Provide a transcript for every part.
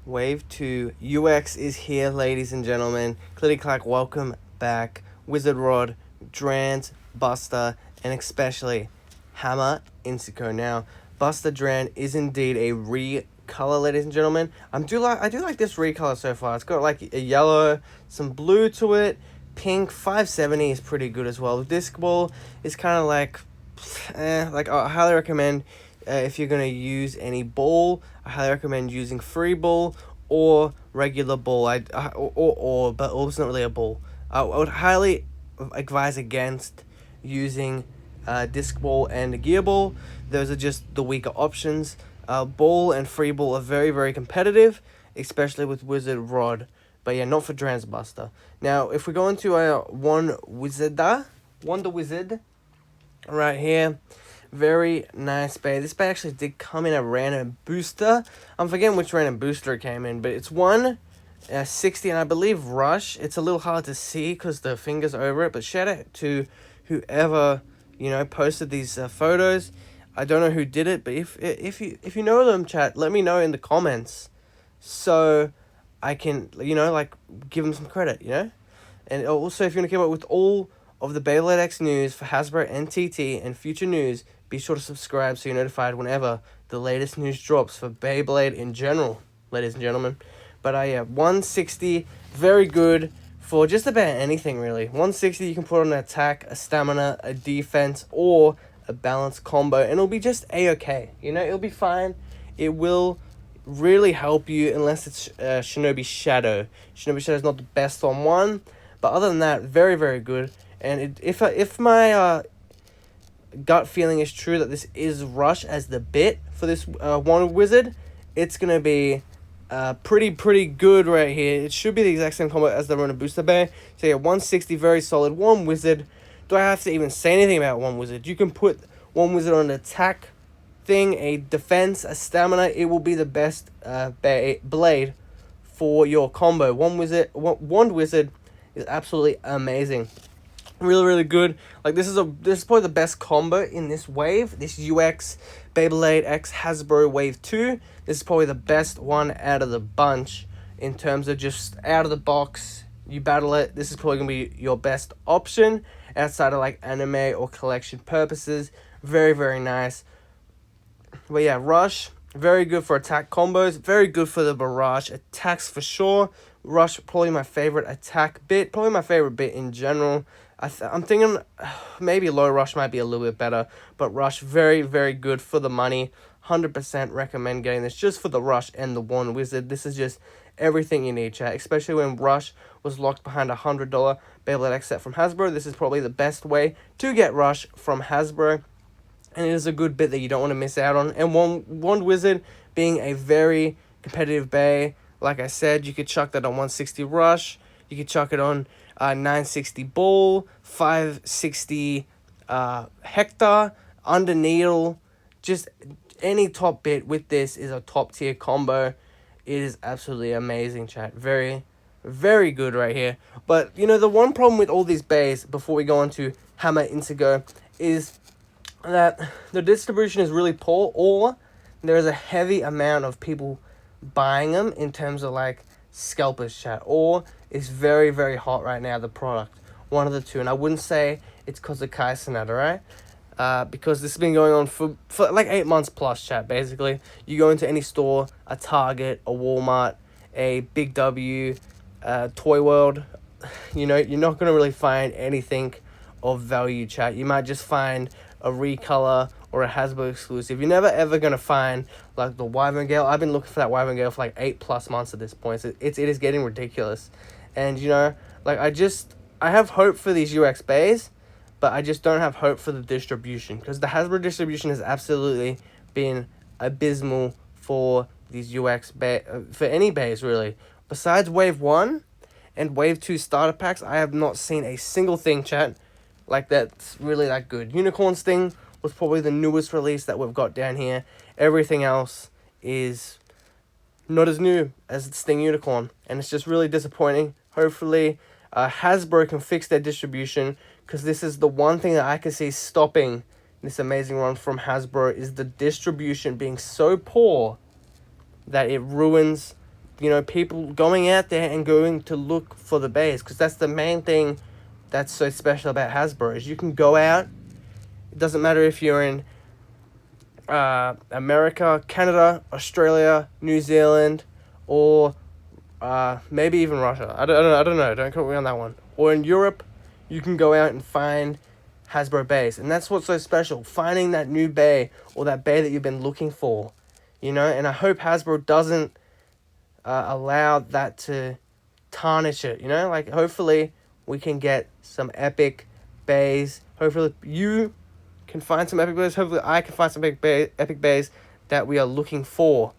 Wave 2 UX is here, ladies and gentlemen. Clitty Clack, welcome back. Wizard Rod, Drans, Buster, and especially Hammer Incendio. Now, Buster Dran is indeed a recolor, ladies and gentlemen. I do like this recolor so far. It's got like a yellow, some blue to it, pink. 570 is pretty good as well. The disc ball is kind of like I highly recommend if you're going to use any ball, I highly recommend using free ball or regular ball. But it's not really a ball. I would highly advise against using disc ball and gear ball. Those are just the weaker options. Ball and free ball are very, very competitive, especially with Wizard Rod. But yeah, not for Transbuster. Now, if we go into our Wonder Wizard, right here, very nice bay. This bay actually did come in a random booster. I'm forgetting which random booster it came in, but it's 160 and I believe Rush. It's a little hard to see because the finger's over it, but shout out to whoever, posted these photos. I don't know who did it, but if you know them, chat, let me know in the comments so I can, give them some credit, And also, if you want to keep up with all of the Beyblade X news for Hasbro and TT and future news, be sure to subscribe so you're notified whenever the latest news drops for Beyblade in general, ladies and gentlemen. But 160, very good for just about anything, really. 160, you can put on an attack, a stamina, a defense, or a balanced combo, and it'll be just A-okay. It'll be fine. It will really help you unless it's Shinobi Shadow. Shinobi Shadow is not the best on one, but other than that, very, very good. And if my gut feeling is true that this is Rush as the bit for this Wonder Wizard, it's going to be pretty good right here. It should be the exact same combo as the Rona Booster Bay. So yeah, 160, very solid. One Wizard. Do I have to even say anything about one Wizard? You can put one Wizard on an attack thing, a defense, a stamina. It will be the best blade for your combo. One Wizard is absolutely amazing. Really, really good. Like, this is probably the best combo in this wave. This UX Beyblade X Hasbro Wave 2. This is probably the best one out of the bunch in terms of just out of the box. You battle it. This is probably going to be your best option outside of like anime or collection purposes. Very, very nice. But yeah, Rush, very good for attack combos. Very good for the barrage attacks for sure. Rush, probably my favorite attack bit. Probably my favorite bit in general. I'm thinking maybe low Rush might be a little bit better, but Rush, very, very good for the money. 100% recommend getting this just for the Rush and the One Wizard. This is just everything you need, chat, especially when Rush was locked behind a $100 Beyblade X set from Hasbro. This is probably the best way to get Rush from Hasbro, and it is a good bit that you don't want to miss out on. And One Wizard being a very competitive bay, like I said, you could chuck that on 160 Rush, you could chuck it on 960 Ball, 560 Hector, under Needle. Just any top bit with this is a top tier combo. It is absolutely amazing, chat. Very, very good right here. But, the one problem with all these bays, before we go on to Hammer Incendio, is that the distribution is really poor, or there is a heavy amount of people buying them in terms of like scalpers, chat, or it's very, very hot right now, the product. One of the two. And I wouldn't say it's because of Kai Cenat, right? Because this has been going on for like 8 months plus, chat, basically. You go into any store, a Target, a Walmart, a Big W, Toy World, you're not going to really find anything of value, chat. You might just find a recolor or a Hasbro exclusive. You're never ever going to find like the Wyvern Gale. I've been looking for that Wyvern Gale for like 8+ months at this point. So it is getting ridiculous. And, I have hope for these UX bays, but I just don't have hope for the distribution, because the Hasbro distribution has absolutely been abysmal for these UX for any bays, really. Besides Wave 1 and Wave 2 starter packs, I have not seen a single thing, chat, like that's really that good. Unicorn Sting was probably the newest release that we've got down here. Everything else is not as new as Sting Unicorn, and it's just really disappointing. Hopefully, Hasbro can fix their distribution, because this is the one thing that I can see stopping this amazing run from Hasbro, is the distribution being so poor that it ruins you know, people going out there and going to look for the bays, because that's the main thing that's so special about Hasbro, is you can go out. It doesn't matter if you're in America, Canada, Australia, New Zealand, or maybe even Russia. I don't know. Don't quote me on that one. Or in Europe, you can go out and find Hasbro bays, and that's what's so special. Finding that new bay, or that bay that you've been looking for, you know. And I hope Hasbro doesn't allow that to tarnish it. You know, like hopefully we can get some epic bays. Hopefully you can find some epic bays. Hopefully I can find some epic bays that we are looking for.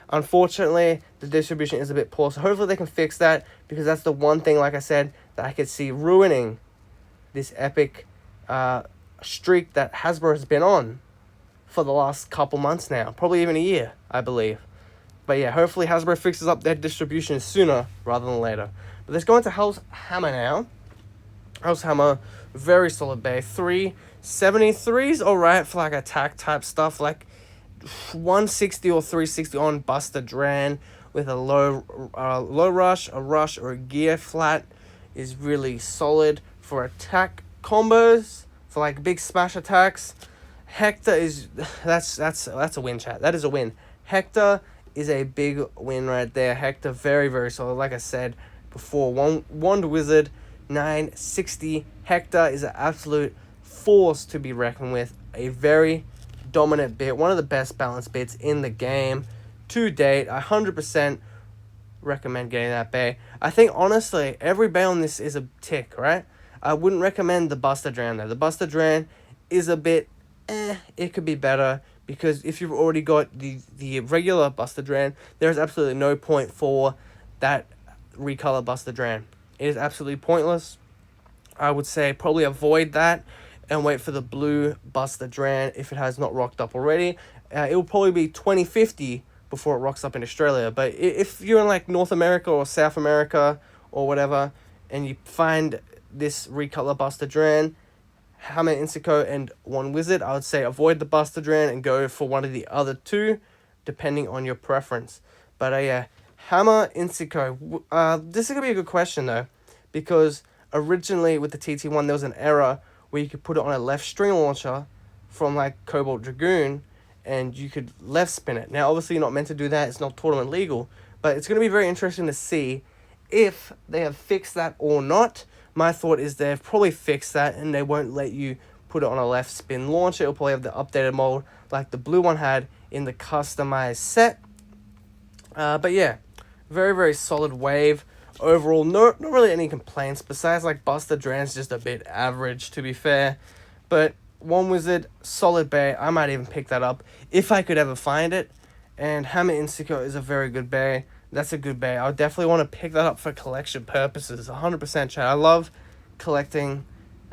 Unfortunately, the distribution is a bit poor, so hopefully they can fix that, because that's the one thing, like I said, that I could see ruining this epic streak that Hasbro has been on for the last couple months now, probably even a year, I believe. But yeah, hopefully Hasbro fixes up their distribution sooner rather than later. But let's go into Hell's Hammer now. Hell's Hammer, very solid bay. 373's alright for like attack type stuff, like 160 or 360 on Buster Dran with a low rush, a rush, or a gear flat is really solid. For attack combos, for like big smash attacks, Hector is that's a win, chat. That is a win. Hector is a big win right there. Hector, very, very solid. Like I said before, Wand Wizard 960. Hector is an absolute force to be reckoned with. A very dominant bit, one of the best balanced bits in the game to date. I 100% recommend getting that bay. I think honestly every bay on this is a tick, right? I wouldn't recommend the Buster Dran though. The Buster Dran is a bit it could be better, because if you've already got the regular Buster Dran, there's absolutely no point for that recolor Buster Dran. It is absolutely pointless. I would say probably avoid that and wait for the blue Buster Dran if it has not rocked up already. It will probably be 2050 before it rocks up in Australia. But if you're in like North America or South America or whatever, and you find this recolor Buster Dran, Hammer Incendio and One Wizard, I would say avoid the Buster Dran and go for one of the other two, depending on your preference. But yeah, Hammer Incendio. This is going to be a good question though, because originally with the TT1 there was an error where you could put it on a left string launcher from like Cobalt Dragoon, and you could left spin it. Now obviously you're not meant to do that, it's not tournament legal, but it's going to be very interesting to see if they have fixed that or not. My thought is they've probably fixed that, and they won't let you put it on a left spin launcher. It'll probably have the updated mold like the blue one had in the customized set. But yeah, very, very solid wave. Overall, not really any complaints, besides like Buster Dran's just a bit average, to be fair. But One Wizard, solid bay. I might even pick that up if I could ever find it. And Hammer Incendio is a very good bay. That's a good bay. I would definitely want to pick that up for collection purposes. 100% chat. I love collecting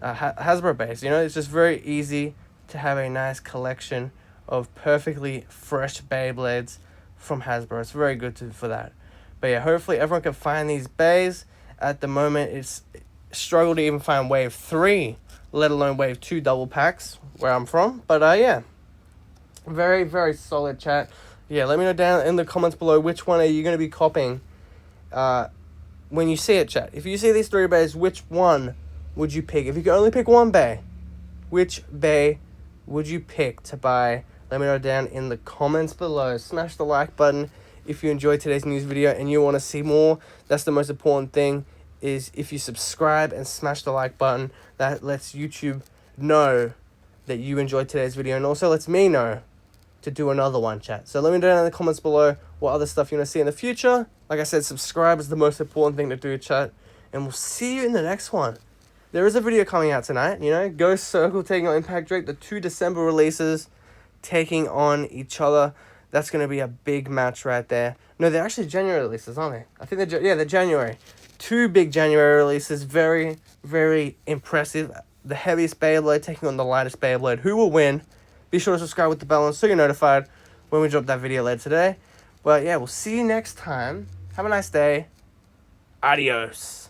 Hasbro bays. You know, it's just very easy to have a nice collection of perfectly fresh Beyblades from Hasbro. It's very good for that. But yeah, hopefully everyone can find these bays. At the moment, it's struggle to even find Wave 3, let alone Wave 2 double packs where I'm from. But yeah, very, very solid, chat. Yeah, let me know down in the comments below which one are you going to be copying when you see it, chat. If you see these three bays, which one would you pick? If you could only pick one bay, which bay would you pick to buy? Let me know down in the comments below. Smash the like button if you enjoyed today's news video and you want to see more. That's the most important thing, is if you subscribe and smash the like button. That lets YouTube know that you enjoyed today's video, and also lets me know to do another one, chat. So let me know down in the comments below what other stuff you want to see in the future. Like I said, subscribe is the most important thing to do, chat. And we'll see you in the next one. There is a video coming out tonight, you know. Ghost Circle taking on Impact Drake. The 2 December releases taking on each other. That's going to be a big match right there. No, they're actually January releases, aren't they? I think they're January. 2 big January releases. Very, very impressive. The heaviest Beyblade taking on the lightest Beyblade. Who will win? Be sure to subscribe with the bell on so you're notified when we drop that video later today. But yeah, we'll see you next time. Have a nice day. Adios.